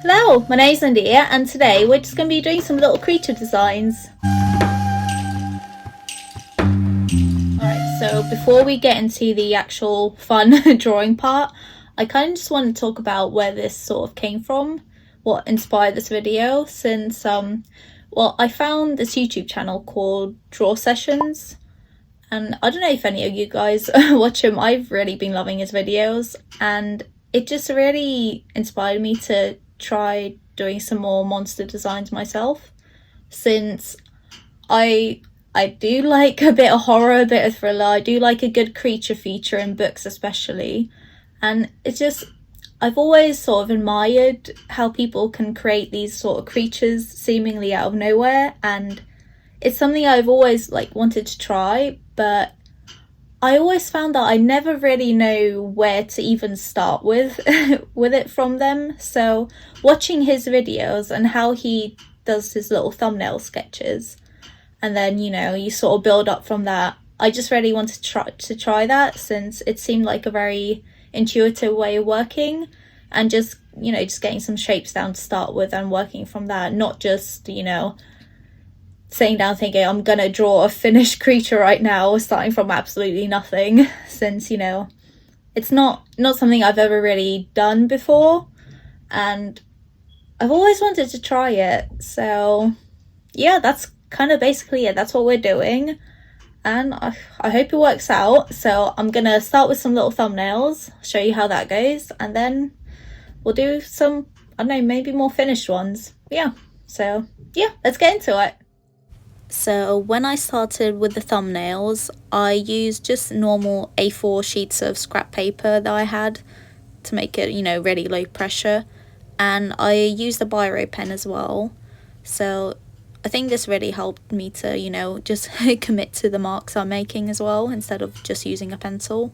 Hello, my name's Nadia and today we're just going to be doing some little creature designs. Alright, so before we get into the actual fun drawing part, I kind of just want to talk about where this sort of came from, what inspired this video, since well, I found this YouTube channel called Draw Sessions, and I don't know if any of you guys watch him. I've really been loving his videos, and it just really inspired me to try doing some more monster designs myself, since I do like a bit of horror, a bit of thriller. I do like a good creature feature in books especially, and it's just, I've always sort of admired how people can create these sort of creatures seemingly out of nowhere, and it's something I've always wanted to try, but I always found that I never really know where to even start with with it from them. So watching his videos and how he does his little thumbnail sketches, and then you sort of build up from that, I just really wanted to try that, since it seemed like a very intuitive way of working, and just just getting some shapes down to start with and working from that, not just sitting down thinking I'm gonna draw a finished creature right now, starting from absolutely nothing, since it's not something I've ever really done before, and I've always wanted to try it. So yeah, that's kind of basically it. That's what we're doing, and I hope it works out. So I'm gonna start with some little thumbnails, show you how that goes, and then we'll do some, I don't know, maybe more finished ones. Yeah, so yeah, let's get into it. So when I started with the thumbnails, I used just normal A4 sheets of scrap paper that I had to make it, really low pressure, and I used a biro pen as well. So I think this really helped me to, just commit to the marks I'm making as well, instead of just using a pencil.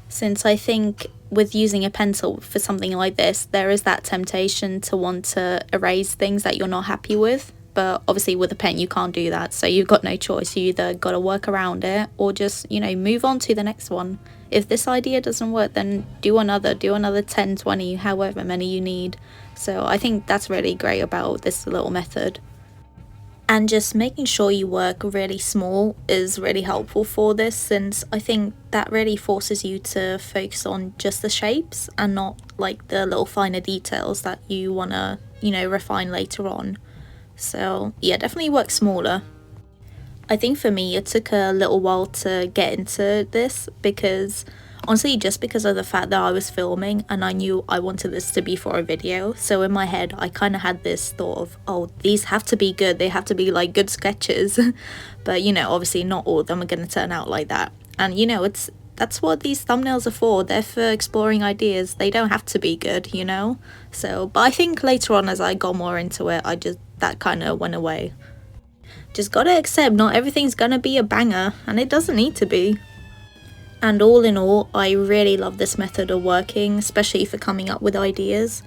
Since I think with using a pencil for something like this, there is that temptation to want to erase things that you're not happy with. But obviously with a pen you can't do that, so you've got no choice. You either got to work around it or just move on to the next one. If this idea doesn't work, then do another 10, 20, however many you need. So I think that's really great about this little method. And just making sure you work really small is really helpful for this, since I think that really forces you to focus on just the shapes and not the little finer details that you want to refine later on. So yeah, definitely work smaller. I think for me it took a little while to get into this, because honestly, just because of the fact that I was filming and I knew I wanted this to be for a video. So in my head I kind of had this thought of, oh, these have to be good, they have to be good sketches. But obviously not all of them are going to turn out like that, and that's what these thumbnails are for. They're for exploring ideas. They don't have to be good, So, but I think later on as I got more into it, that kind of went away. Just gotta accept not everything's gonna be a banger, and it doesn't need to be. And all in all, I really love this method of working, especially for coming up with ideas.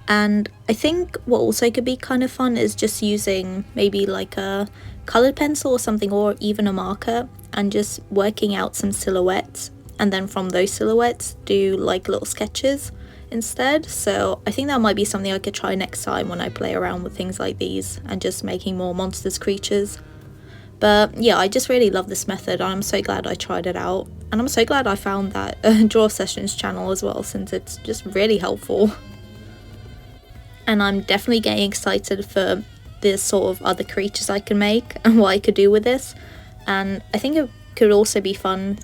And I think what also could be kind of fun is just using maybe a colored pencil or something, or even a marker, and just working out some silhouettes, and then from those silhouettes do little sketches instead. So I think that might be something I could try next time when I play around with things like these and just making more monsters creatures. But yeah, I just really love this method, and I'm so glad I tried it out, and I'm so glad I found that Draw Sessions channel as well, since it's just really helpful. And I'm definitely getting excited for the sort of other creatures I can make and what I could do with this. And I think it could also be fun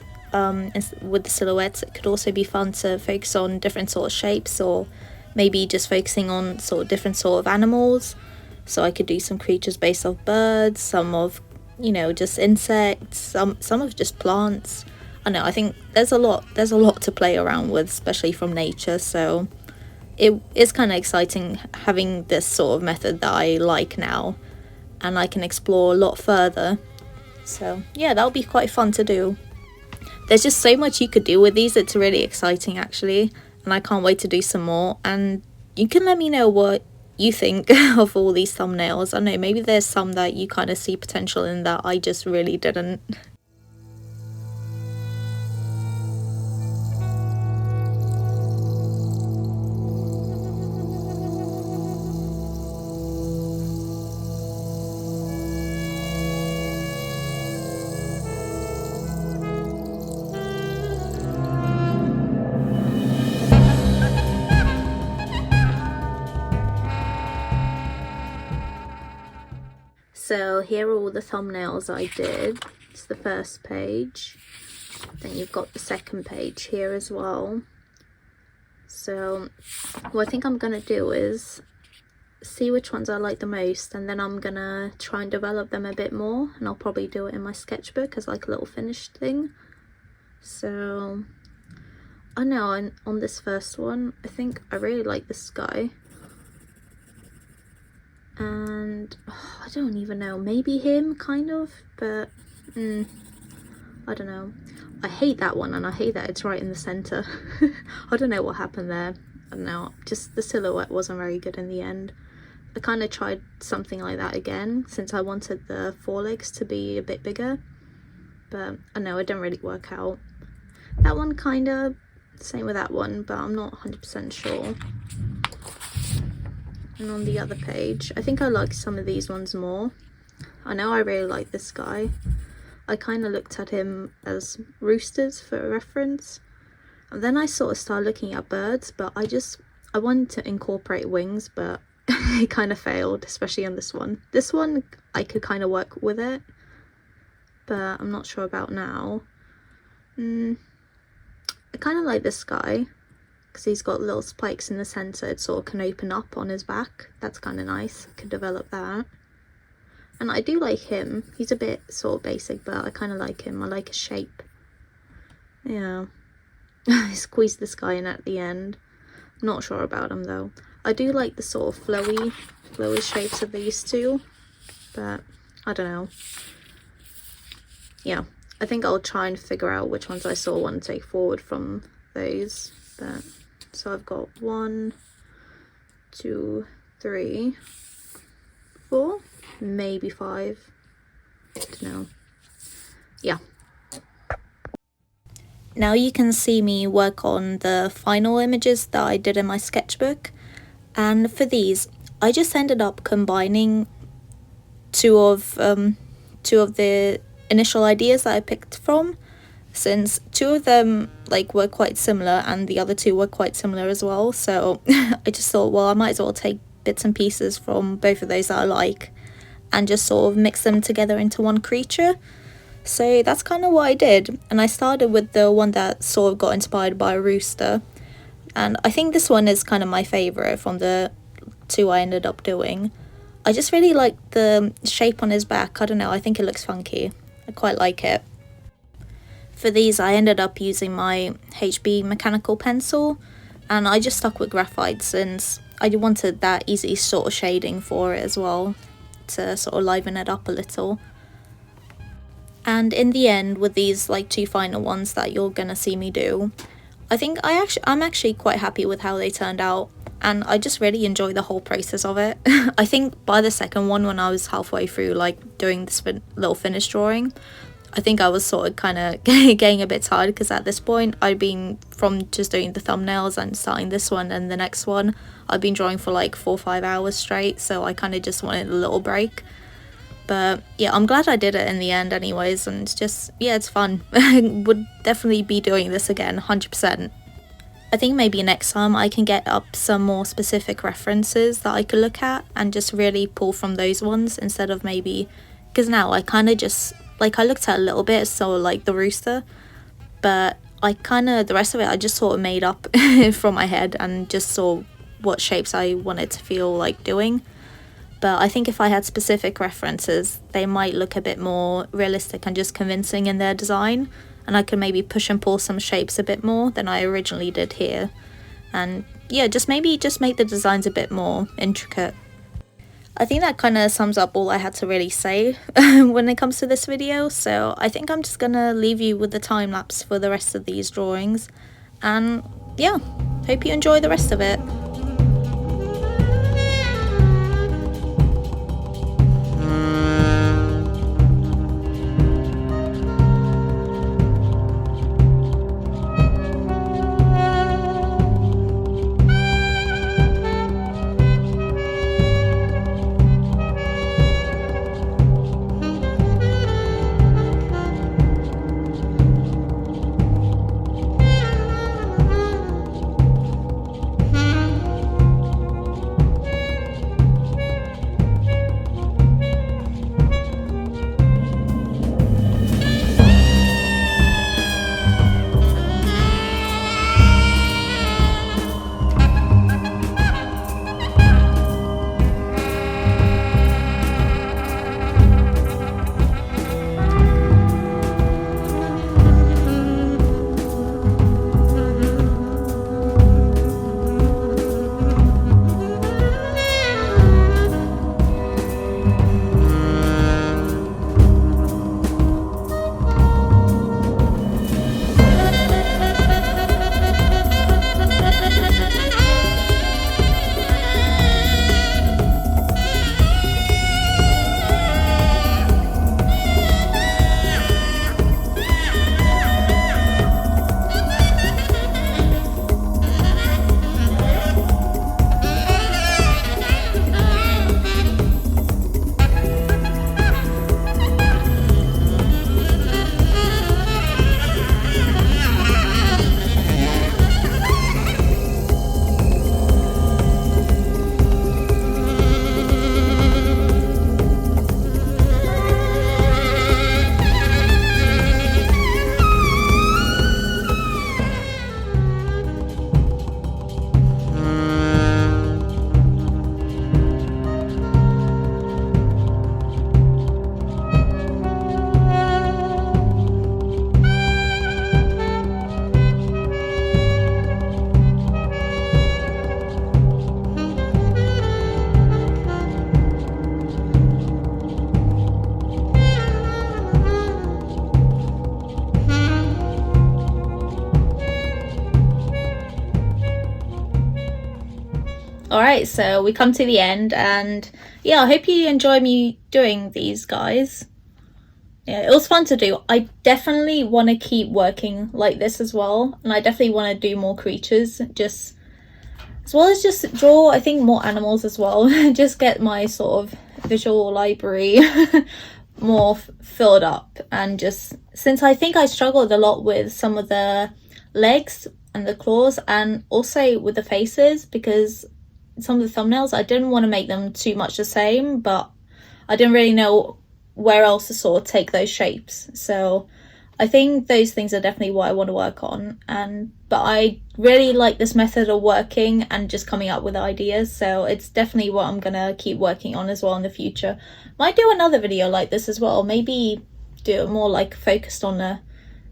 with the silhouettes. It could also be fun to focus on different sort of shapes, or maybe just focusing on sort of different sort of animals. So I could do some creatures based off birds, some of just insects, some of just plants. I know, I think there's a lot to play around with, especially from nature. So it is kind of exciting having this sort of method that I like now, and I can explore a lot further. So yeah, that'll be quite fun to do. There's just so much you could do with these. It's really exciting actually, and I can't wait to do some more. And you can let me know what you think of all these thumbnails. I don't know, maybe there's some that you kind of see potential in that I just really didn't. So here are all the thumbnails I did. It's the first page. Then you've got the second page here as well. So what I think I'm gonna do is see which ones I like the most, and then I'm gonna try and develop them a bit more, and I'll probably do it in my sketchbook as like a little finished thing. So I know on this first one, I think I really like this guy. And I don't even know, maybe him kind of, but I don't know. I hate that one, and I hate that it's right in the center. I don't know what happened there. I don't know, just the silhouette wasn't very good in the end. I kind of tried something like that again, since I wanted the forelegs to be a bit bigger, but I know it didn't really work out. That one kind of, same with that one, but I'm not 100% sure. And on the other page, I think I like some of these ones more. I know I really like this guy. I kind of looked at him as roosters for reference, and then I sort of started looking at birds, but I wanted to incorporate wings, but it kind of failed, especially on this one. This one I could kind of work with it, but I'm not sure about now. I kind of like this guy because he's got little spikes in the center. It sort of can open up on his back. That's kind of nice. I could develop that. And I do like him. He's a bit sort of basic, but I kind of like him. I like his shape. Yeah. I squeezed this guy in at the end. I'm not sure about him though. I do like the sort of flowy shapes of these two, but I don't know. Yeah, I think I'll try and figure out which ones I sort of want to take forward from those. But so I've got 1, 2, 3, 4, maybe 5. I don't know. Yeah. Now you can see me work on the final images that I did in my sketchbook. And for these, I just ended up combining two of the initial ideas that I picked from, since two of them were quite similar and the other two were quite similar as well. So I just thought, well, I might as well take bits and pieces from both of those that I like and just sort of mix them together into one creature. So that's kind of what I did, and I started with the one that sort of got inspired by a rooster. And I think this one is kind of my favourite from the two I ended up doing. I just really like the shape on his back. I don't know, I think it looks funky. I quite like it. For these, I ended up using my HB mechanical pencil, and I just stuck with graphite since I wanted that easy sort of shading for it as well, to sort of liven it up a little. And in the end, with these two final ones that you're gonna see me do, I think I'm actually quite happy with how they turned out, and I just really enjoy the whole process of it. I think by the second one, when I was halfway through doing this little finished drawing, I think I was sort of kind of getting a bit tired, because at this point I'd been, from just doing the thumbnails and starting this one and the next one, I've been drawing for 4 or 5 hours straight, so I kind of just wanted a little break. But yeah, I'm glad I did it in the end anyways, and it's just, yeah, it's fun. I would definitely be doing this again, 100%. I think maybe next time I can get up some more specific references that I could look at and just really pull from those ones, instead of maybe, because now I kind of just, I looked at a little bit, so the rooster, but the rest of it I just sort of made up from my head and just saw what shapes I wanted to feel like doing. But I think if I had specific references, they might look a bit more realistic and just convincing in their design, and I could maybe push and pull some shapes a bit more than I originally did here. And yeah, just make the designs a bit more intricate. I think that kind of sums up all I had to really say when it comes to this video, so I think I'm just gonna leave you with the time lapse for the rest of these drawings, and yeah, hope you enjoy the rest of it. Alright, so we come to the end, and yeah, I hope you enjoy me doing these, guys. Yeah, it was fun to do. I definitely want to keep working like this as well, and I definitely want to do more creatures, just as well as just draw, I think, more animals as well. Just get my sort of visual library more filled up, and just since I think I struggled a lot with some of the legs and the claws, and also with the faces, because some of the thumbnails I didn't want to make them too much the same, but I didn't really know where else to sort of take those shapes. So I think those things are definitely what I want to work on, but I really like this method of working and just coming up with ideas, so it's definitely what I'm gonna keep working on as well in the future. Might do another video like this as well, maybe do it more like focused on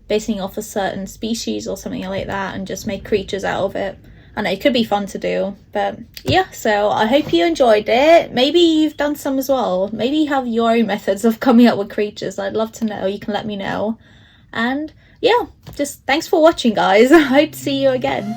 basing off a certain species or something like that, and just make creatures out of it. I know it could be fun to do, but yeah, so I hope you enjoyed it. Maybe you've done some as well. Maybe you have your own methods of coming up with creatures. I'd love to know. You can let me know. And yeah, just thanks for watching, guys. I hope to see you again.